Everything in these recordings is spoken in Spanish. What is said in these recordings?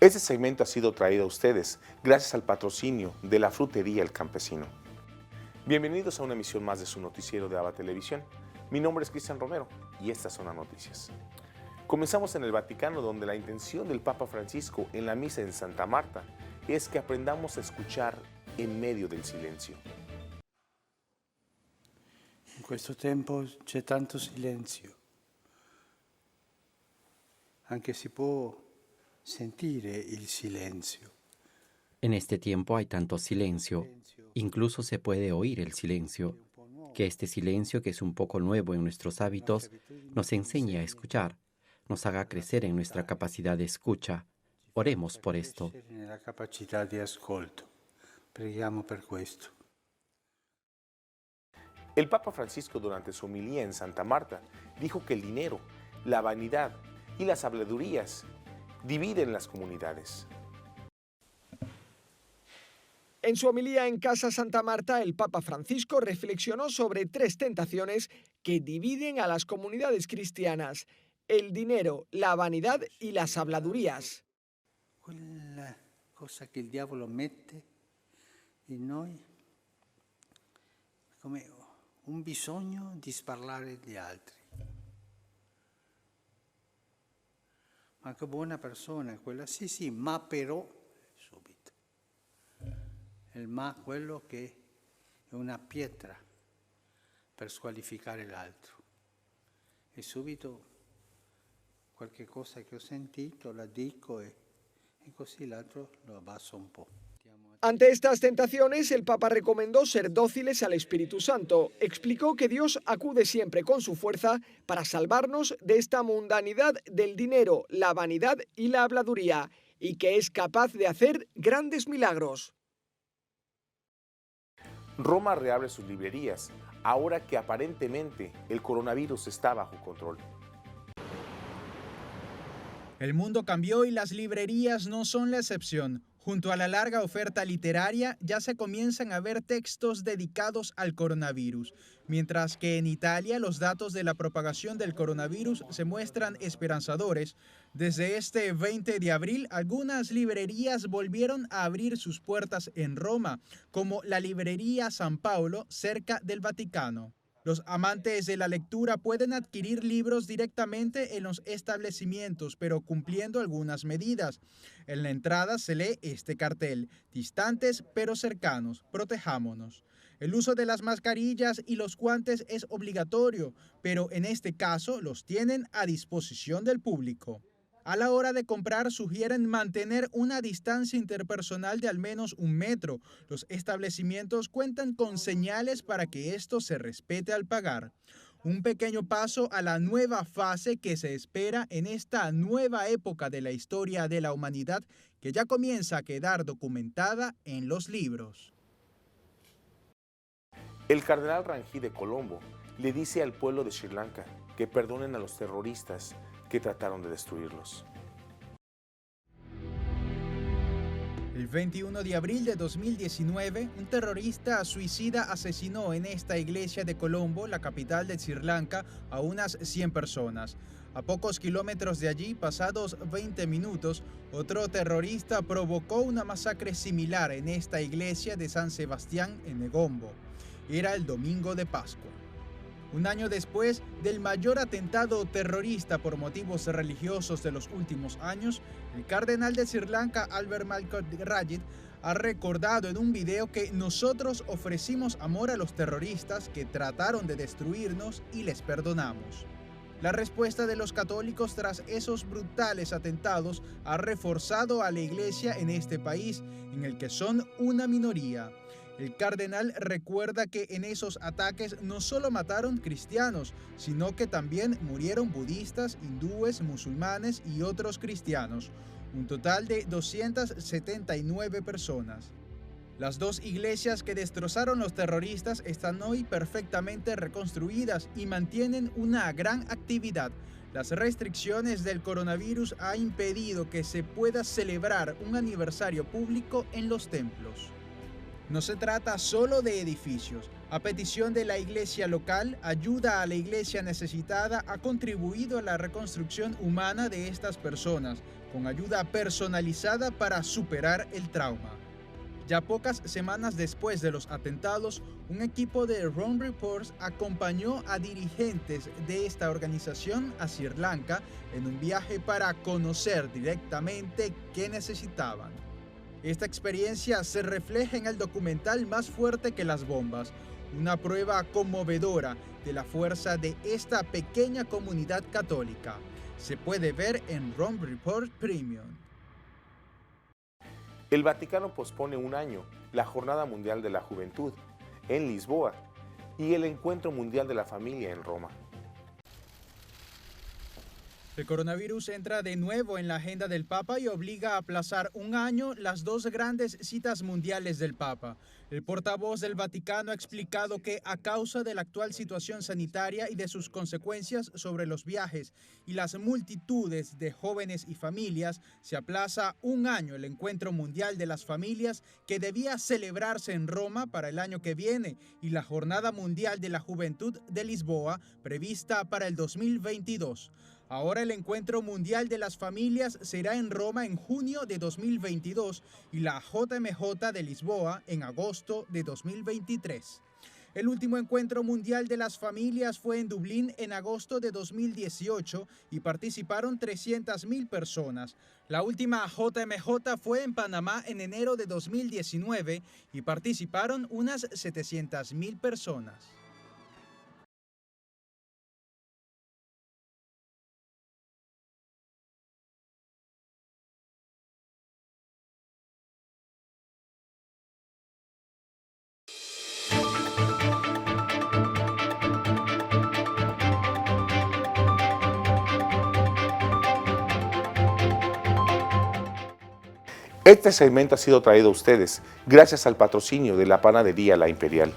Este segmento ha sido traído a ustedes gracias al patrocinio de la frutería El Campesino. Bienvenidos a una emisión más de su noticiero de ABA Televisión. Mi nombre es Cristian Romero y estas son las noticias. Comenzamos en el Vaticano, donde la intención del Papa Francisco en la misa en Santa Marta es que aprendamos a escuchar en medio del silencio. In questo tempo c'è tanto silenzio, anche si può sentire il silenzio. En este tiempo hay tanto silencio, incluso se puede oír el silencio, que este silencio, que es un poco nuevo en nuestros hábitos, nos enseñe a escuchar, nos haga crecer en nuestra capacidad de escucha. Oremos por esto. Nella capacità di ascolto. Preghiamo per questo. El Papa Francisco, durante su homilía en Santa Marta, dijo que el dinero, la vanidad y las habladurías dividen las comunidades. En su homilía en Casa Santa Marta, el Papa Francisco reflexionó sobre 3 tentaciones que dividen a las comunidades cristianas: el dinero, la vanidad y las habladurías. Quella cosa che il diavolo mette in noi come un bisogno di sparlare agli altri. Ma che buona persona quella, sì, ma però, subito. Il ma, quello che è una pietra per squalificare l'altro. E subito qualche cosa che ho sentito la dico e così l'altro lo abbasso un po'. Ante estas tentaciones, el Papa recomendó ser dóciles al Espíritu Santo. Explicó que Dios acude siempre con su fuerza para salvarnos de esta mundanidad del dinero, la vanidad y la habladuría, y que es capaz de hacer grandes milagros. Roma reabre sus librerías, ahora que aparentemente el coronavirus está bajo control. El mundo cambió y las librerías no son la excepción. Junto a la larga oferta literaria, ya se comienzan a ver textos dedicados al coronavirus, mientras que en Italia los datos de la propagación del coronavirus se muestran esperanzadores. Desde este 20 de abril, algunas librerías volvieron a abrir sus puertas en Roma, como la librería San Paolo, cerca del Vaticano. Los amantes de la lectura pueden adquirir libros directamente en los establecimientos, pero cumpliendo algunas medidas. En la entrada se lee este cartel: distantes pero cercanos, protejámonos. El uso de las mascarillas y los guantes es obligatorio, pero en este caso los tienen a disposición del público. A la hora de comprar sugieren mantener una distancia interpersonal de al menos 1 metro. Los establecimientos cuentan con señales para que esto se respete al pagar. Un pequeño paso a la nueva fase que se espera en esta nueva época de la historia de la humanidad, que ya comienza a quedar documentada en los libros. El cardenal Ranjit de Colombo le dice al pueblo de Sri Lanka que perdonen a los terroristas que trataron de destruirlos. El 21 de abril de 2019, un terrorista suicida asesinó en esta iglesia de Colombo, la capital de Sri Lanka, a unas 100 personas. A pocos kilómetros de allí, pasados 20 minutos, otro terrorista provocó una masacre similar en esta iglesia de San Sebastián en Negombo. Era el domingo de Pascua. Un año después del mayor atentado terrorista por motivos religiosos de los últimos años, el cardenal de Sri Lanka, Albert Malcolm Rajit, ha recordado en un video que nosotros ofrecimos amor a los terroristas que trataron de destruirnos y les perdonamos. La respuesta de los católicos tras esos brutales atentados ha reforzado a la iglesia en este país, en el que son una minoría. El cardenal recuerda que en esos ataques no solo mataron cristianos, sino que también murieron budistas, hindúes, musulmanes y otros cristianos, un total de 279 personas. Las 2 iglesias que destrozaron los terroristas están hoy perfectamente reconstruidas y mantienen una gran actividad. Las restricciones del coronavirus han impedido que se pueda celebrar un aniversario público en los templos. No se trata solo de edificios. A petición de la iglesia local, Ayuda a la Iglesia Necesitada ha contribuido a la reconstrucción humana de estas personas, con ayuda personalizada para superar el trauma. Ya pocas semanas después de los atentados, un equipo de Rome Reports acompañó a dirigentes de esta organización a Sri Lanka en un viaje para conocer directamente qué necesitaban. Esta experiencia se refleja en el documental Más fuerte que las bombas, una prueba conmovedora de la fuerza de esta pequeña comunidad católica. Se puede ver en Rome Report Premium. El Vaticano pospone un año la Jornada Mundial de la Juventud en Lisboa y el Encuentro Mundial de la Familia en Roma. El coronavirus entra de nuevo en la agenda del Papa y obliga a aplazar un año las dos grandes citas mundiales del Papa. El portavoz del Vaticano ha explicado que a causa de la actual situación sanitaria y de sus consecuencias sobre los viajes y las multitudes de jóvenes y familias, se aplaza un año el Encuentro Mundial de las Familias que debía celebrarse en Roma para el año que viene y la Jornada Mundial de la Juventud de Lisboa prevista para el 2022. Ahora el Encuentro Mundial de las Familias será en Roma en junio de 2022 y la JMJ de Lisboa en agosto de 2023. El último Encuentro Mundial de las Familias fue en Dublín en agosto de 2018 y participaron 300.000 personas. La última JMJ fue en Panamá en enero de 2019 y participaron unas 700.000 personas. Este segmento ha sido traído a ustedes gracias al patrocinio de la panadería La Imperial.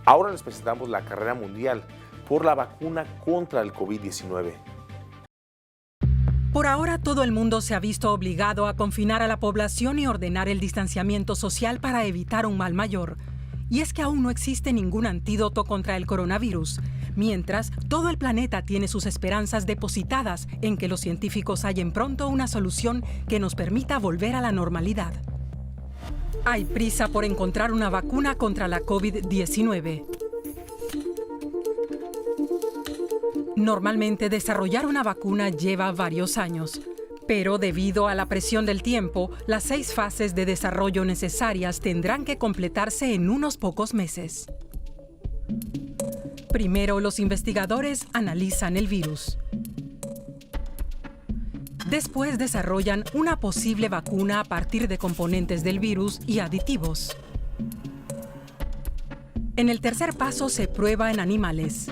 Ahora les presentamos la carrera mundial por la vacuna contra el COVID-19. Por ahora, todo el mundo se ha visto obligado a confinar a la población y ordenar el distanciamiento social para evitar un mal mayor. Y es que aún no existe ningún antídoto contra el coronavirus, mientras todo el planeta tiene sus esperanzas depositadas en que los científicos hallen pronto una solución que nos permita volver a la normalidad. Hay prisa por encontrar una vacuna contra la COVID-19. Normalmente desarrollar una vacuna lleva varios años, pero debido a la presión del tiempo, las 6 fases de desarrollo necesarias tendrán que completarse en unos pocos meses. Primero, los investigadores analizan el virus. Después desarrollan una posible vacuna a partir de componentes del virus y aditivos. En el tercer paso se prueba en animales.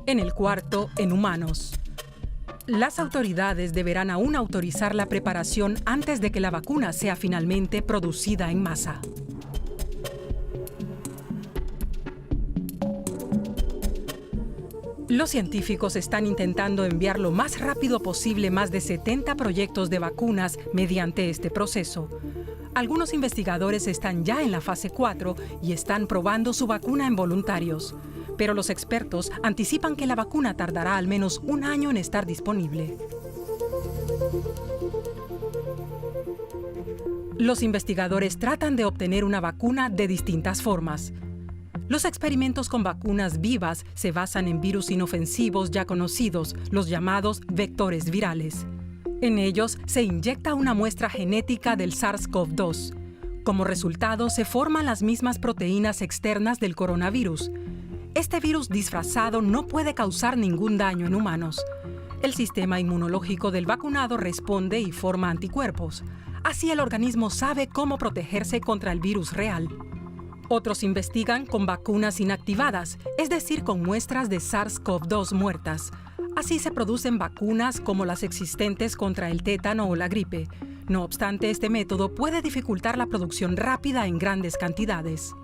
En el cuarto, en humanos. Las autoridades deberán aún autorizar la preparación antes de que la vacuna sea finalmente producida en masa. Los científicos están intentando enviar lo más rápido posible más de 70 proyectos de vacunas mediante este proceso. Algunos investigadores están ya en la fase 4 y están probando su vacuna en voluntarios. Pero los expertos anticipan que la vacuna tardará al menos un año en estar disponible. Los investigadores tratan de obtener una vacuna de distintas formas. Los experimentos con vacunas vivas se basan en virus inofensivos ya conocidos, los llamados vectores virales. En ellos se inyecta una muestra genética del SARS-CoV-2. Como resultado, se forman las mismas proteínas externas del coronavirus. Este virus disfrazado no puede causar ningún daño en humanos. El sistema inmunológico del vacunado responde y forma anticuerpos. Así el organismo sabe cómo protegerse contra el virus real. Otros investigan con vacunas inactivadas, es decir, con muestras de SARS-CoV-2 muertas. Así se producen vacunas como las existentes contra el tétano o la gripe. No obstante, este método puede dificultar la producción rápida en grandes cantidades.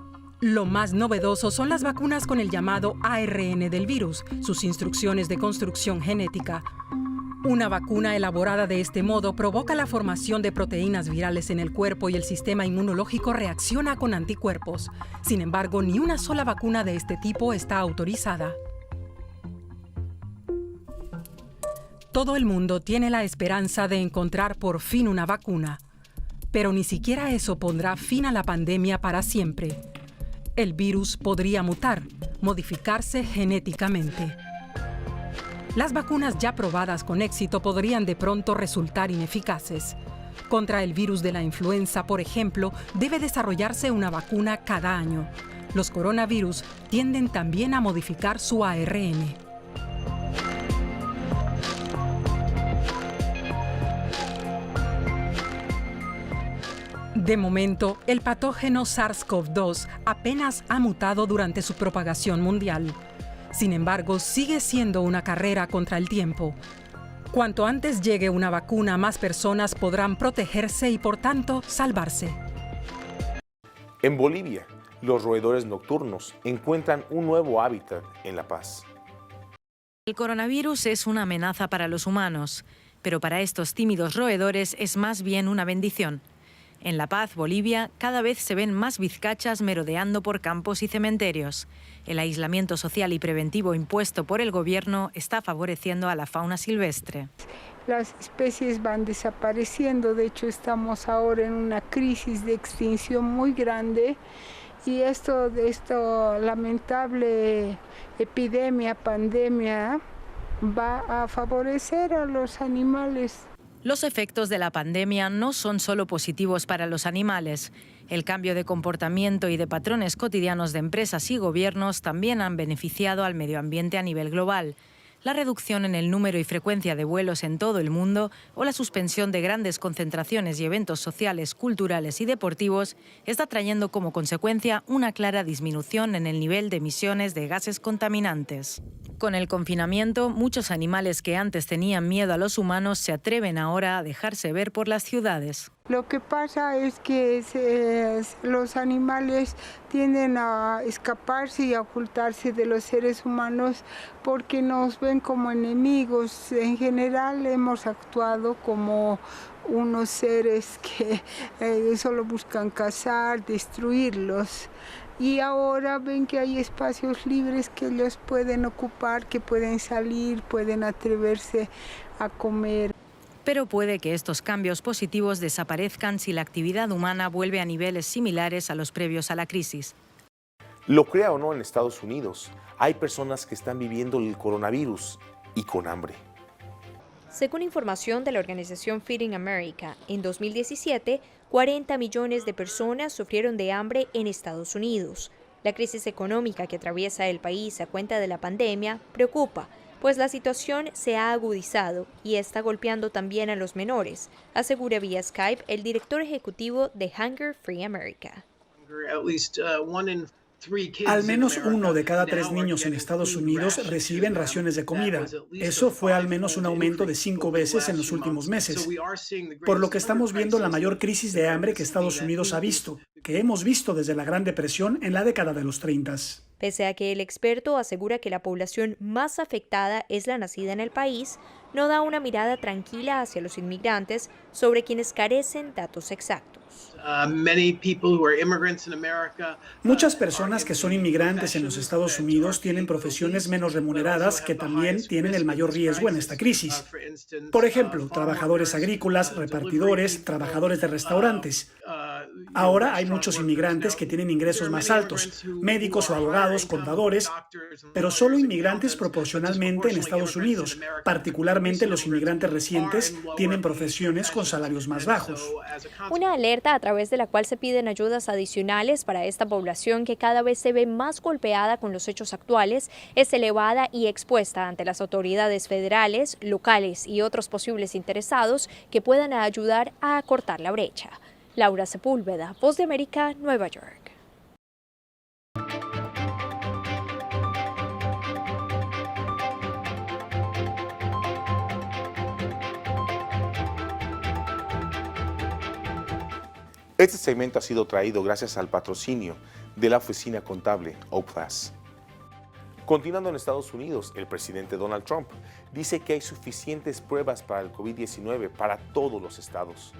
Lo más novedoso son las vacunas con el llamado ARN del virus, sus instrucciones de construcción genética. Una vacuna elaborada de este modo provoca la formación de proteínas virales en el cuerpo y el sistema inmunológico reacciona con anticuerpos. Sin embargo, ni una sola vacuna de este tipo está autorizada. Todo el mundo tiene la esperanza de encontrar por fin una vacuna, pero ni siquiera eso pondrá fin a la pandemia para siempre. El virus podría mutar, modificarse genéticamente. Las vacunas ya probadas con éxito podrían de pronto resultar ineficaces. Contra el virus de la influenza, por ejemplo, debe desarrollarse una vacuna cada año. Los coronavirus tienden también a modificar su ARN. De momento, el patógeno SARS-CoV-2 apenas ha mutado durante su propagación mundial. Sin embargo, sigue siendo una carrera contra el tiempo. Cuanto antes llegue una vacuna, más personas podrán protegerse y, por tanto, salvarse. En Bolivia, los roedores nocturnos encuentran un nuevo hábitat en La Paz. El coronavirus es una amenaza para los humanos, pero para estos tímidos roedores es más bien una bendición. En La Paz, Bolivia, cada vez se ven más vizcachas merodeando por campos y cementerios. El aislamiento social y preventivo impuesto por el gobierno está favoreciendo a la fauna silvestre. Las especies van desapareciendo, de hecho estamos ahora en una crisis de extinción muy grande y esta lamentable epidemia, pandemia, va a favorecer a los animales. Los efectos de la pandemia no son solo positivos para los animales. El cambio de comportamiento y de patrones cotidianos de empresas y gobiernos también han beneficiado al medio ambiente a nivel global. La reducción en el número y frecuencia de vuelos en todo el mundo o la suspensión de grandes concentraciones y eventos sociales, culturales y deportivos está trayendo como consecuencia una clara disminución en el nivel de emisiones de gases contaminantes. Con el confinamiento, muchos animales que antes tenían miedo a los humanos se atreven ahora a dejarse ver por las ciudades. Lo que pasa es que los animales tienden a escaparse y a ocultarse de los seres humanos porque nos ven como enemigos. En general hemos actuado como unos seres que solo buscan cazar, destruirlos. Y ahora ven que hay espacios libres que ellos pueden ocupar, que pueden salir, pueden atreverse a comer. Pero puede que estos cambios positivos desaparezcan si la actividad humana vuelve a niveles similares a los previos a la crisis. Lo crea o no, en Estados Unidos hay personas que están viviendo el coronavirus y con hambre. Según información de la organización Feeding America, en 2017, 40 millones de personas sufrieron de hambre en Estados Unidos. La crisis económica que atraviesa el país a cuenta de la pandemia preocupa, pues la situación se ha agudizado y está golpeando también a los menores, asegura vía Skype el director ejecutivo de Hunger Free America. Al menos 1 de cada 3 niños en Estados Unidos reciben raciones de comida. Eso fue al menos un aumento de 5 veces en los últimos meses. Por lo que estamos viendo la mayor crisis de hambre que Estados Unidos ha visto, que hemos visto desde la Gran Depresión en la década de los 30. Pese a que el experto asegura que la población más afectada es la nacida en el país, no da una mirada tranquila hacia los inmigrantes sobre quienes carecen datos exactos. Muchas personas que son inmigrantes en los Estados Unidos tienen profesiones menos remuneradas que también tienen el mayor riesgo en esta crisis. Por ejemplo, trabajadores agrícolas, repartidores, trabajadores de restaurantes. Ahora hay muchos inmigrantes que tienen ingresos más altos, médicos o abogados, contadores, pero solo inmigrantes proporcionalmente en Estados Unidos, particularmente los inmigrantes recientes, tienen profesiones con salarios más bajos. Una alerta a través de la cual se piden ayudas adicionales para esta población que cada vez se ve más golpeada con los hechos actuales, es elevada y expuesta ante las autoridades federales, locales y otros posibles interesados que puedan ayudar a acortar la brecha. Laura Sepúlveda, Voz de América, Nueva York. Este segmento ha sido traído gracias al patrocinio de la oficina contable OPLAS. Continuando en Estados Unidos, el presidente Donald Trump dice que hay suficientes pruebas para el COVID-19 para todos los estados.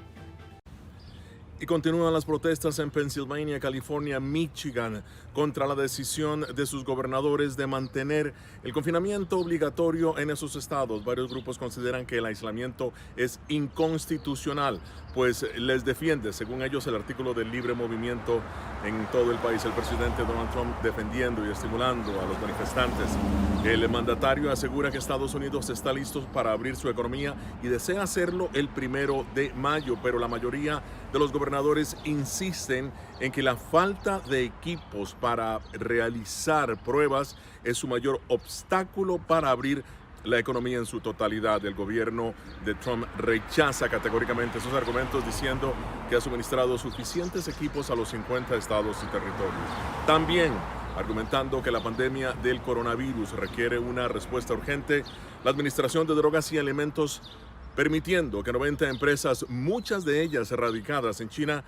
Y continúan las protestas en Pensilvania, California, Michigan contra la decisión de sus gobernadores de mantener el confinamiento obligatorio en esos estados. Varios grupos consideran que el aislamiento es inconstitucional, pues les defiende, según ellos, el artículo del libre movimiento en todo el país. El presidente Donald Trump defendiendo y estimulando a los manifestantes. El mandatario asegura que Estados Unidos está listo para abrir su economía y desea hacerlo el 1 de mayo, pero la mayoría de los gobernadores insisten en que la falta de equipos para realizar pruebas es su mayor obstáculo para abrir la economía en su totalidad. El gobierno de Trump rechaza categóricamente esos argumentos, diciendo que ha suministrado suficientes equipos a los 50 estados y territorios. También argumentando que la pandemia del coronavirus requiere una respuesta urgente, la Administración de Drogas y Alimentos permitiendo que 90 empresas, muchas de ellas radicadas en China,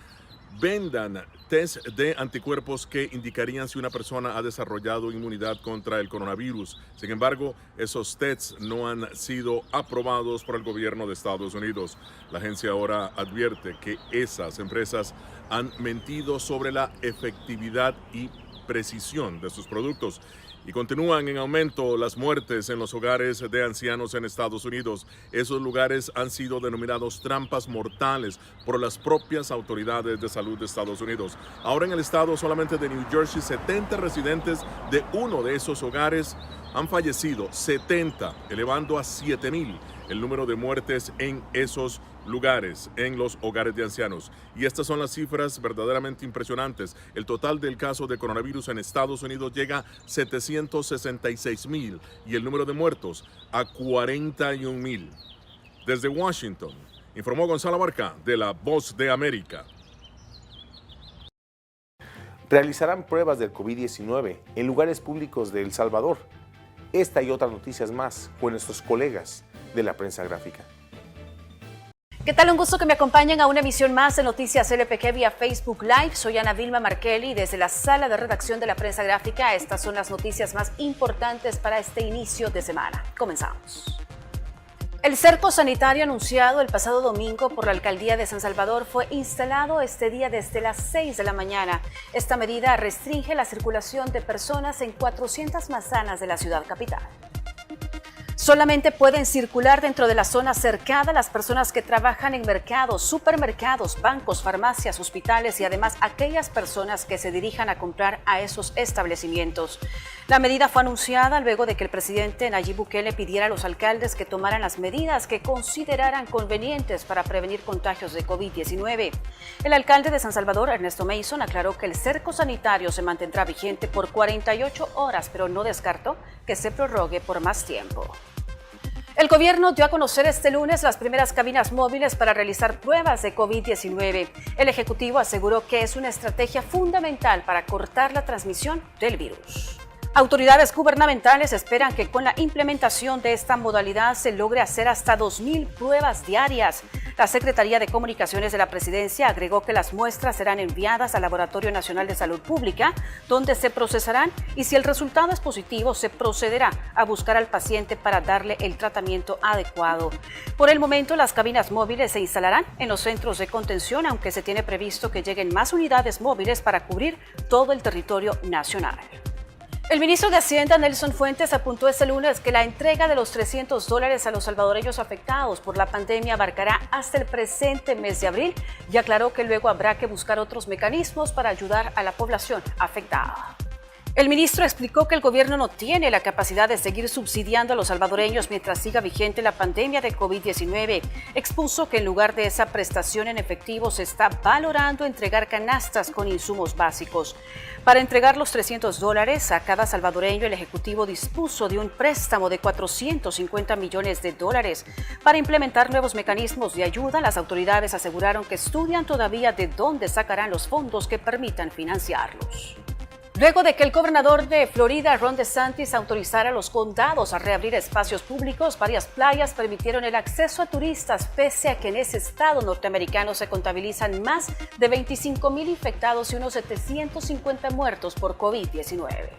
vendan test de anticuerpos que indicarían si una persona ha desarrollado inmunidad contra el coronavirus. Sin embargo, esos tests no han sido aprobados por el gobierno de Estados Unidos. La agencia ahora advierte que esas empresas han mentido sobre la efectividad y precisión de sus productos. Y continúan en aumento las muertes en los hogares de ancianos en Estados Unidos. Esos lugares han sido denominados trampas mortales por las propias autoridades de salud de Estados Unidos. Ahora en el estado solamente de New Jersey, 70 residentes de uno de esos hogares han fallecido, 70, elevando a 7,000 el número de muertes en esos lugares, en los hogares de ancianos. Y estas son las cifras verdaderamente impresionantes. El total del caso de coronavirus en Estados Unidos llega a 766,000 y el número de muertos a 41,000. Desde Washington, informó Gonzalo Barca de La Voz de América. Realizarán pruebas del COVID-19 en lugares públicos de El Salvador. Esta y otras noticias más con nuestros colegas de la prensa gráfica. ¿Qué tal? Un gusto que me acompañen a una emisión más de Noticias LPG vía Facebook Live. Soy Ana Vilma Markelly desde la sala de redacción de la prensa gráfica. Estas son las noticias más importantes para este inicio de semana. Comenzamos. El cerco sanitario anunciado el pasado domingo por la Alcaldía de San Salvador fue instalado este día desde las 6 de la mañana. Esta medida restringe la circulación de personas en 400 manzanas de la ciudad capital. Solamente pueden circular dentro de la zona cercada las personas que trabajan en mercados, supermercados, bancos, farmacias, hospitales y además aquellas personas que se dirijan a comprar a esos establecimientos. La medida fue anunciada luego de que el presidente Nayib Bukele pidiera a los alcaldes que tomaran las medidas que consideraran convenientes para prevenir contagios de COVID-19. El alcalde de San Salvador, Ernesto Mason, aclaró que el cerco sanitario se mantendrá vigente por 48 horas, pero no descartó que se prorrogue por más tiempo. El gobierno dio a conocer este lunes las primeras cabinas móviles para realizar pruebas de COVID-19. El ejecutivo aseguró que es una estrategia fundamental para cortar la transmisión del virus. Autoridades gubernamentales esperan que con la implementación de esta modalidad se logre hacer hasta 2,000 pruebas diarias. La Secretaría de Comunicaciones de la Presidencia agregó que las muestras serán enviadas al Laboratorio Nacional de Salud Pública, donde se procesarán y si el resultado es positivo, se procederá a buscar al paciente para darle el tratamiento adecuado. Por el momento, las cabinas móviles se instalarán en los centros de contención, aunque se tiene previsto que lleguen más unidades móviles para cubrir todo el territorio nacional. El ministro de Hacienda, Nelson Fuentes, apuntó este lunes que la entrega de los $300 a los salvadoreños afectados por la pandemia abarcará hasta el presente mes de abril y aclaró que luego habrá que buscar otros mecanismos para ayudar a la población afectada. El ministro explicó que el gobierno no tiene la capacidad de seguir subsidiando a los salvadoreños mientras siga vigente la pandemia de COVID-19. Expuso que en lugar de esa prestación en efectivo se está valorando entregar canastas con insumos básicos. Para entregar los $300 a cada salvadoreño, el Ejecutivo dispuso de un préstamo de $450 millones. Para implementar nuevos mecanismos de ayuda, las autoridades aseguraron que estudian todavía de dónde sacarán los fondos que permitan financiarlos. Luego de que el gobernador de Florida, Ron DeSantis, autorizara a los condados a reabrir espacios públicos, varias playas permitieron el acceso a turistas, pese a que en ese estado norteamericano se contabilizan más de 25,000 infectados y unos 750 muertos por COVID-19.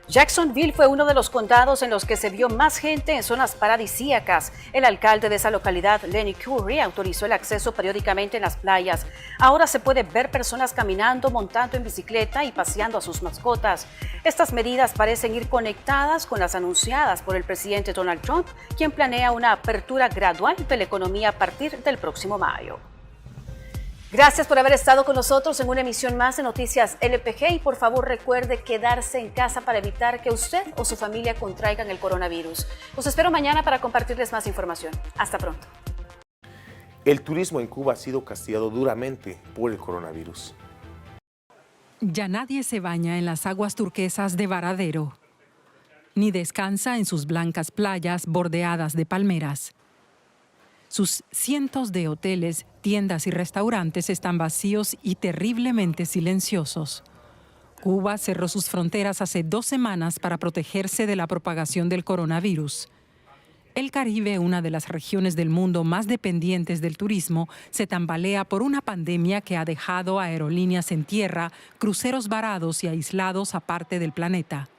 Jacksonville fue uno de los condados en los que se vio más gente en zonas paradisíacas. El alcalde de esa localidad, Lenny Curry, autorizó el acceso periódicamente en las playas. Ahora se puede ver personas caminando, montando en bicicleta y paseando a sus mascotas. Estas medidas parecen ir conectadas con las anunciadas por el presidente Donald Trump, quien planea una apertura gradual de la economía a partir del próximo mayo. Gracias por haber estado con nosotros en una emisión más de Noticias LPG y por favor recuerde quedarse en casa para evitar que usted o su familia contraigan el coronavirus. Los espero mañana para compartirles más información. Hasta pronto. El turismo en Cuba ha sido castigado duramente por el coronavirus. Ya nadie se baña en las aguas turquesas de Varadero, ni descansa en sus blancas playas bordeadas de palmeras. Sus cientos de hoteles, tiendas y restaurantes están vacíos y terriblemente silenciosos. Cuba cerró sus fronteras hace 2 semanas para protegerse de la propagación del coronavirus. El Caribe, una de las regiones del mundo más dependientes del turismo, se tambalea por una pandemia que ha dejado aerolíneas en tierra, cruceros varados y aislados aparte del planeta.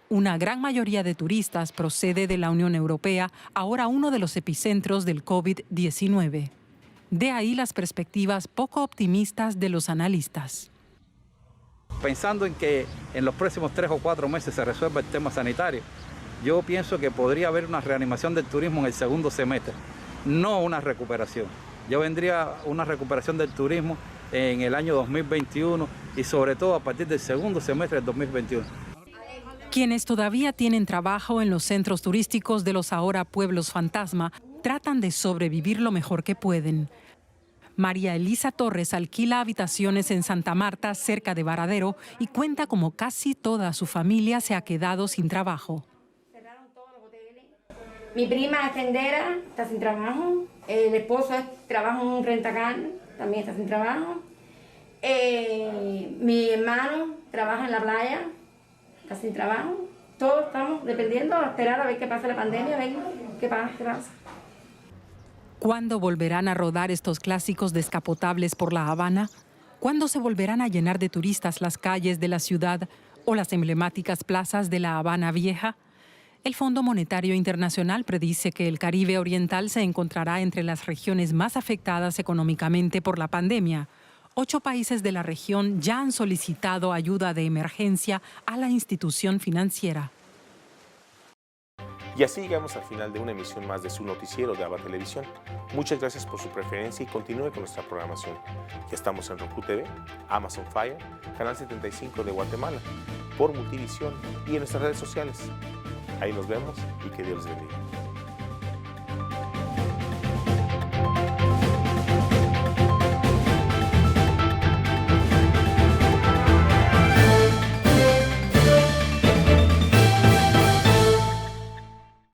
Una gran mayoría de turistas procede de la Unión Europea, ahora uno de los epicentros del COVID-19. De ahí las perspectivas poco optimistas de los analistas. Pensando en que en los próximos 3 o 4 meses se resuelva el tema sanitario, yo pienso que podría haber una reanimación del turismo en el segundo semestre, no una recuperación. Yo vendría una recuperación del turismo en el año 2021 y sobre todo a partir del segundo semestre del 2021. Quienes todavía tienen trabajo en los centros turísticos de los ahora pueblos fantasma tratan de sobrevivir lo mejor que pueden. María Elisa Torres alquila habitaciones en Santa Marta, cerca de Varadero, y cuenta cómo casi toda su familia se ha quedado sin trabajo. Mi prima es tendera, está sin trabajo. El esposo trabaja en un rentacar, también está sin trabajo. Mi hermano trabaja en la playa, está sin trabajo. Todos estamos dependiendo, a esperar a ver qué pasa la pandemia, a ver qué pasa. ¿Cuándo volverán a rodar estos clásicos descapotables por La Habana? ¿Cuándo se volverán a llenar de turistas las calles de la ciudad o las emblemáticas plazas de La Habana Vieja? El Fondo Monetario Internacional predice que el Caribe Oriental se encontrará entre las regiones más afectadas económicamente por la pandemia. 8 países de la región ya han solicitado ayuda de emergencia a la institución financiera. Y así llegamos al final de una emisión más de su noticiero de ABA Televisión. Muchas gracias por su preferencia y continúe con nuestra programación. Ya estamos en Roku TV, Amazon Fire, Canal 75 de Guatemala, por Multivisión y en nuestras redes sociales. Ahí nos vemos y que Dios les bendiga.